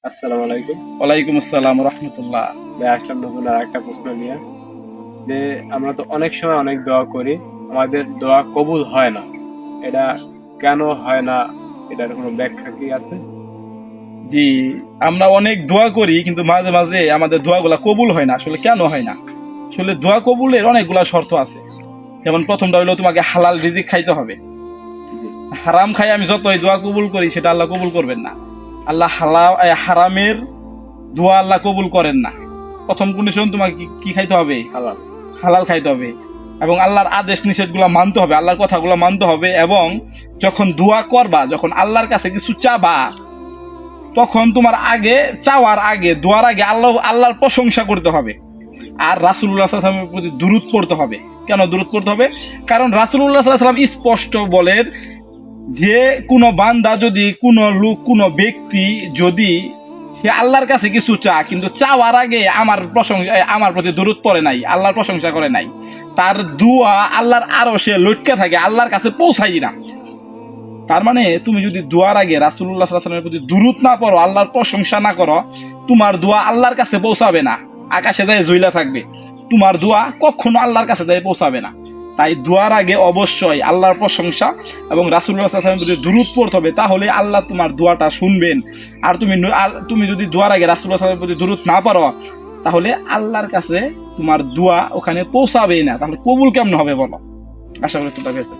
আসসালামু আলাইকুম। ওয়ালাইকুম আসসালাম রহমতুল্লাহ। ভাই আসলাম নতুন আর একটা প্রশ্ন নিয়ে যে আমরা তো অনেক সময় অনেক দোয়া করি, আমাদের দোয়া কবুল হয় না। এটা কেন হয় না? এটার কোনো ব্যাখ্যা কি আছে? জি, আমরা অনেক দোয়া করি কিন্তু মাঝে মাঝে আমাদের দোয়াগুলা কবুল হয় না। আসলে কেন হয় না? আসলে দোয়া কবুলের অনেকগুলা শর্ত আছে। যেমন প্রথমটা হলো তোমাকে হালাল রিজিক খাইতে হবে। জি। হারাম খাই আমি যতই দোয়া কবুল করি সেটা আল্লাহ কবুল করবেন না। আল্লাহ হারামের দোয়া আল্লাহ কবুল করেন না। প্রথম কন্ডিশন তোমাকে কি খাইতে হবে? হালাল। হালাল খাইতে হবে এবং আল্লাহর আদেশ নিষেধগুলো মানতে হবে, আল্লাহর কথাগুলো মানতে হবে। এবং যখন দোয়া করবা, যখন আল্লাহর কাছে কিছু চাবা, তখন তোমার আগে চাওয়ার আগে দোয়ার আগে আল্লাহর প্রশংসা করতে হবে। আর রাসূলুল্লাহ সাল্লাল্লাহু আলাইহি ওয়াসাল্লামের প্রতি দুরূদ পড়তে হবে। কেন দুরূদ পড়তে হবে? কারণ রাসূলুল্লাহ সাল্লাল্লাহু আলাইহি ওয়াসাল্লাম স্পষ্ট বলেন যে কোনো বান্দা যদি, কোনো লোক, কোনো ব্যক্তি যদি সে আল্লাহর কাছে কিছু কিন্তু চাওয়ার আগে আমার প্রতি দুরূদ পড়ে নাই, আল্লাহর প্রশংসা করে নাই, তার দুয়া আল্লাহর আরশে লটকে থাকে, আল্লাহর কাছে পৌঁছাই না। তার মানে তুমি যদি দোয়ার আগে রাসূলুল্লাহ সাল্লাল্লাহু আলাইহি ওয়াসাল্লামের প্রতি দুরূদ না পড়ো, আল্লাহর প্রশংসা না করো, তোমার দোয়া আল্লাহর কাছে পৌঁছাবে না, আকাশে যায় ঝুইলা থাকবে। তোমার দোয়া কখনো আল্লাহর কাছে যায় পৌঁছাবে না। তাই দোয়ার আগে অবশ্যই আল্লাহর প্রশংসা এবং রাসূলুল্লাহ সাল্লাল্লাহু আলাইহি ওয়াসাল্লামের প্রতি দুরূদ পড়তে হবে, তাহলে আল্লাহ তোমার দোয়াটা শুনবেন। আর তুমি যদি দোয়ার আগে রাসূলুল্লাহ সাল্লাল্লাহু আলাইহি ওয়াসাল্লামের প্রতি দুরূদ না পড়ো, তাহলে আল্লাহর কাছে তোমার দোয়া ওখানে পৌঁছাবেই না। তাহলে কবুল কেমন হবে বলো? আশা করি তোমরা পেয়েছে।